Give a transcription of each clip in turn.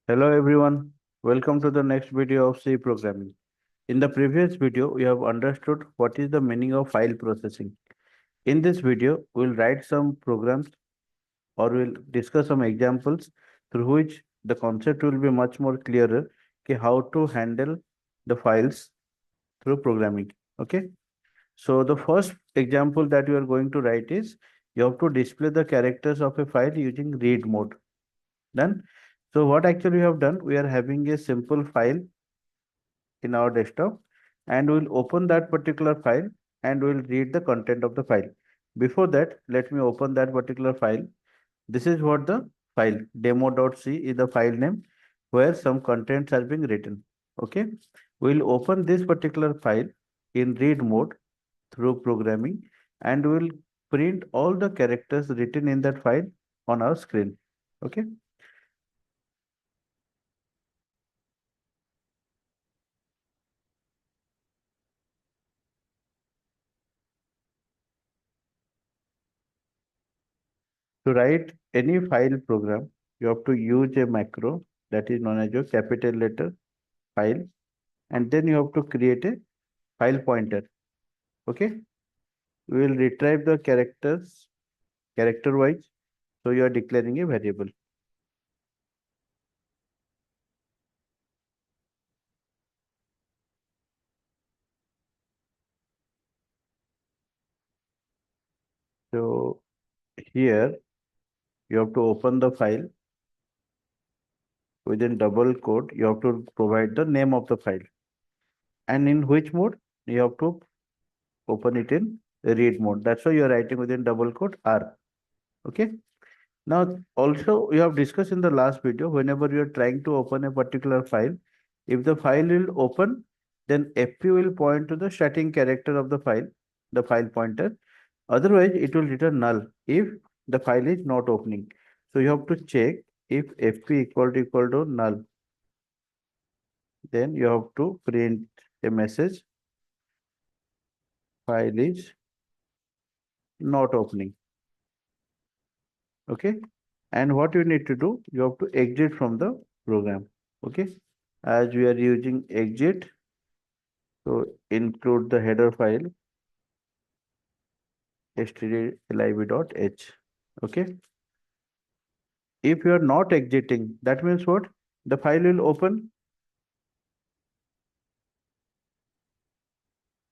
Hello everyone, welcome to the next video of C programming. In the previous video, we have understood what is the meaning of file processing. In this video, we'll write some programs or we'll discuss some examples through which the concept will be much more clearer how to handle the files through programming. Okay, so the first example that you are going to write is you have to display the characters of a file using read mode. Done. So what actually we have done, we are having a simple file in our desktop and we'll open that particular file and we'll read the content of the file. Before that, let me open that particular file. This is what the file demo.c is the file name where some contents are being written. Okay, we'll open this particular file in read mode through programming and we'll print all the characters written in that file on our screen. Okay. To write any file program, you have to use a macro that is known as your capital letter file, and then you have to create a file pointer. Okay, we will retrieve the characters character wise. So you are declaring a variable. So here you have to open the file within double quote. You have to provide the name of the file, and in which mode you have to open it in read mode. That's why you are writing within double quote R. Okay. Now, also we have discussed in the last video, whenever you are trying to open a particular file, if the file will open, then FP will point to the starting character of the file pointer. Otherwise, it will return null if the file is not opening. So you have to check if FP equal to null. Then you have to print a message, file is not opening. Okay. And what you need to do, you have to exit from the program. Okay. As we are using exit, so include the header file stdlib.h. Okay. If you are not exiting, that means what? The file will open,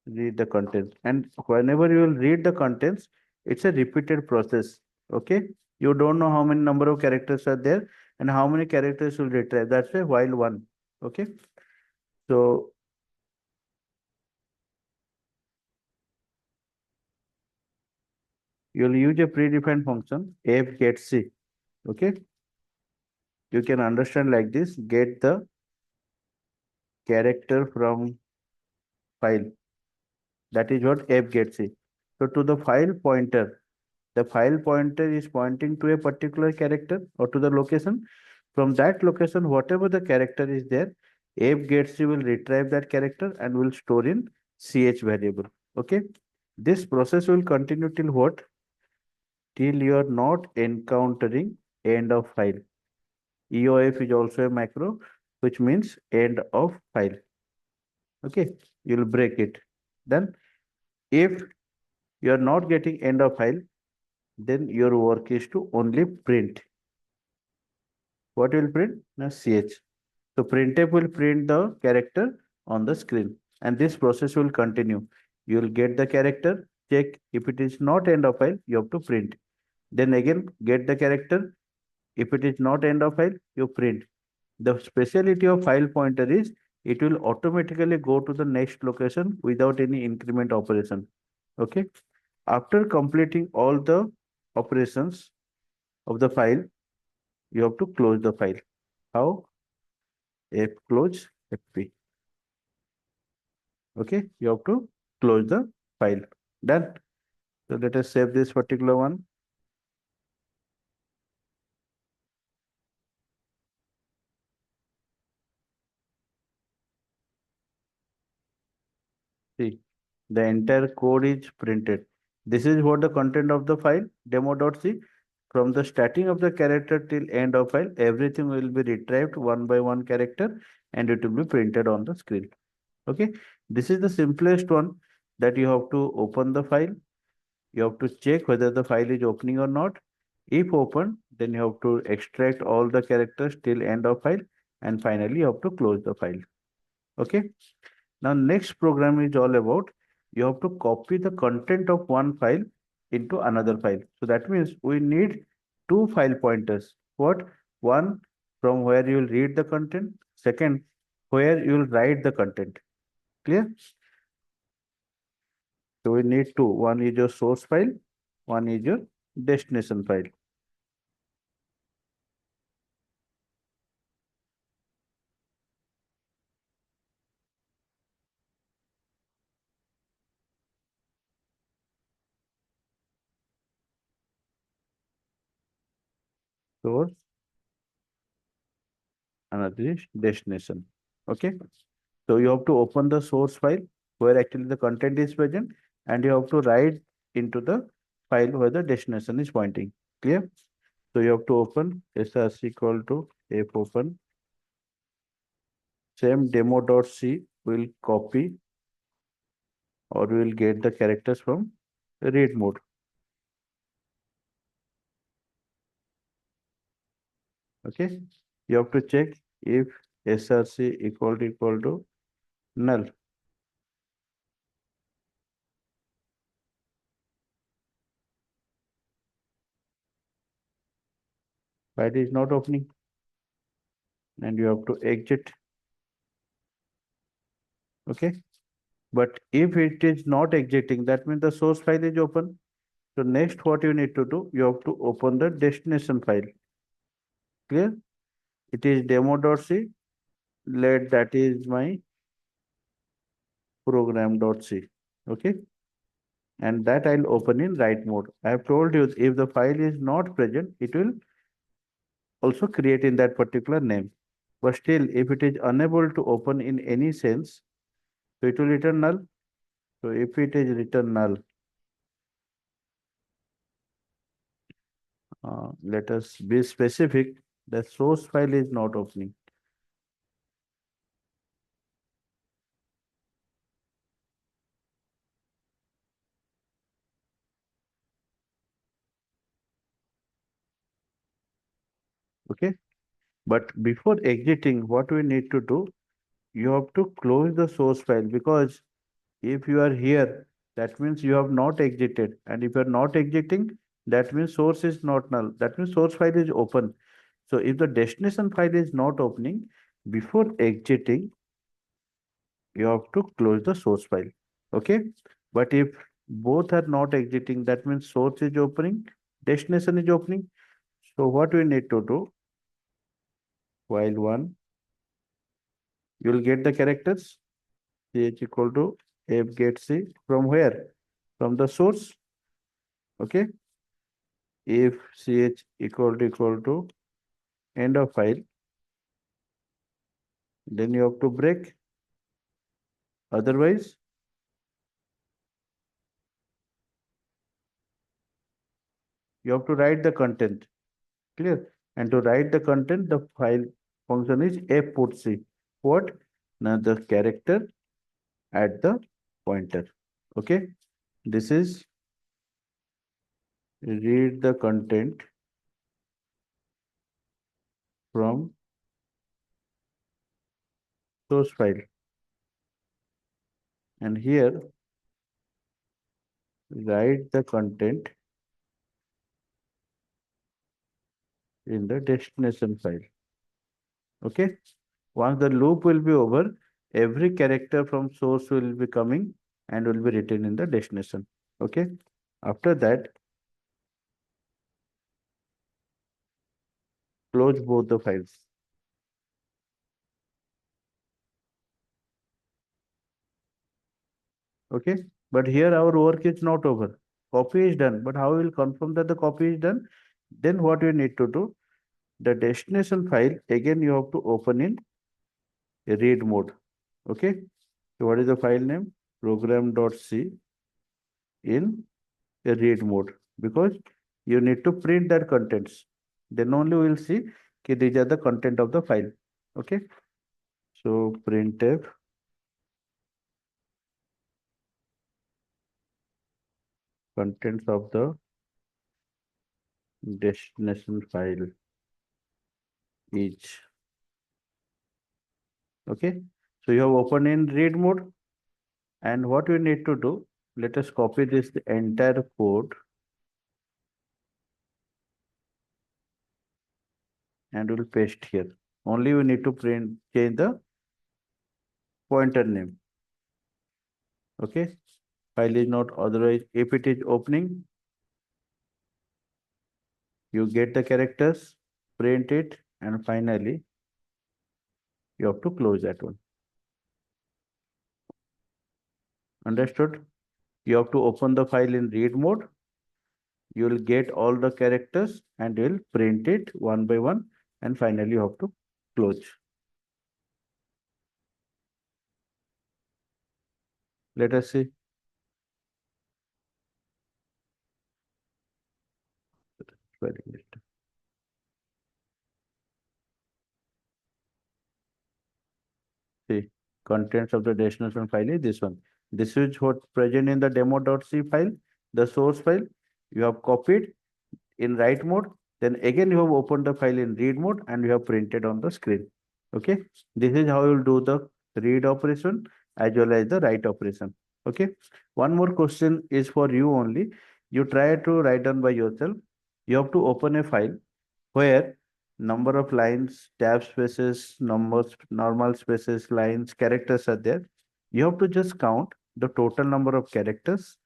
read the contents. And whenever you will read the contents, it's a repeated process. Okay. You don't know how many number of characters are there and how many characters will retrieve. That's a while one. Okay. So you'll use a predefined function f get c. Okay. You can understand like this, get the character from file. That is what f gets it. So to the file pointer is pointing to a particular character or to the location. From that location, whatever the character is there, f gets will retrieve that character and will store in ch variable. Okay. This process will continue till what? Till you are not encountering end of file. EOF is also a macro, which means end of file. Okay, you'll break it. Then if you are not getting end of file, then your work is to only print. What will print? Now ch. So printf will print the character on the screen and this process will continue. You will get the character, check if it is not end of file, you have to print. Then again get the character. If it is not end of file, you print. The speciality of file pointer is it will automatically go to the next location without any increment operation. Okay. After completing all the operations of the file, you have to close the file. How? F close FP. Okay. You have to close the file. Done. So let us save this particular one. See, the entire code is printed. This is what the content of the file demo.c. from the starting of the character till end of file, everything will be retrieved one by one character and it will be printed on the screen. Okay, this is the simplest one, that you have to open the file. You have to check whether the file is opening or not. If open, then you have to extract all the characters till end of file, and finally you have to close the file. Okay. Now next program is all about, you have to copy the content of one file into another file. So that means we need two file pointers. What? One from where you will read the content. Second, where you will write the content. Clear? So we need two. One is your source file, one is your destination file. Source, another is destination. Okay. So you have to open the source file where actually the content is present, and you have to write into the file where the destination is pointing. Clear? So you have to open src equal to f open. Same demo.c will copy, or we will get the characters from read mode. Okay. You have to check if src equal to null. File is not opening, and you have to exit. Okay. But if it is not exiting, that means the source file is open. So next what you need to do, you have to open the destination file. Clear? It is demo.c. Let that is my program.c. Okay. And that I'll open in write mode. I have told you, if the file is not present, it will also create in that particular name. But still, if it is unable to open in any sense, so it will return null. So if it is return null, let us be specific. The source file is not opening. Okay. But before exiting, what we need to do, you have to close the source file, because if you are here, that means you have not exited. And if you are not exiting, that means source is not null. That means source file is open. So if the destination file is not opening, before exiting, you have to close the source file. Okay. But if both are not exiting, that means source is opening, destination is opening. So what we need to do, while one, you will get the characters ch equal to f get c from where? From the source. Okay. If ch equal to end of file, then you have to break. Otherwise, you have to write the content. Clear? And to write the content, the file function is f put c. What? Now the character at the pointer. Okay. This is read the content from source file. And here, write the content in the destination file. Okay. Once the loop will be over, every character from source will be coming and will be written in the destination. Okay. After that, close both the files. Okay. But here our work is not over. Copy is done. But how we will confirm that the copy is done? Then what you need to do? The destination file, again, you have to open in read mode. Okay. So what is the file name? Program.c in a read mode, because you need to print that contents. Then only we will see कि these are the content of the file. Okay. So printf contents of the destination file is. Okay. So you have opened in read mode, and what we need to do, let us copy this entire code and we'll paste here. Only we need to change the pointer name. Okay. File is not authorized. If it is opening, you get the characters, print it, and finally you have to close that one. Understood? You have to open the file in read mode. You will get all the characters and you will print it one by one, and finally you have to close. Let us see. Very good. See, contents of the destination file is this one. This is what present in the demo.c file, the source file. You have copied in write mode. Then again you have opened the file in read mode and you have printed on the screen. Okay. This is how you will do the read operation as well as the write operation. Okay. One more question is for you only. You try to write down by yourself. You have to open a file where number of lines, tab spaces, numbers, normal spaces, lines, characters are there. You have to just count the total number of characters,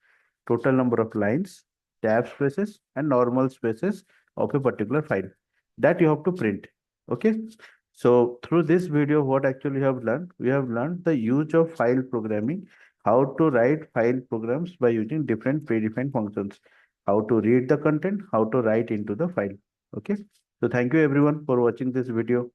total number of lines, tab spaces, and normal spaces of a particular file. That you have to print. Okay. So through this video, what actually we have learned? We have learned the use of file programming, how to write file programs by using different predefined functions, how to read the content, how to write into the file. Okay. So thank you everyone for watching this video.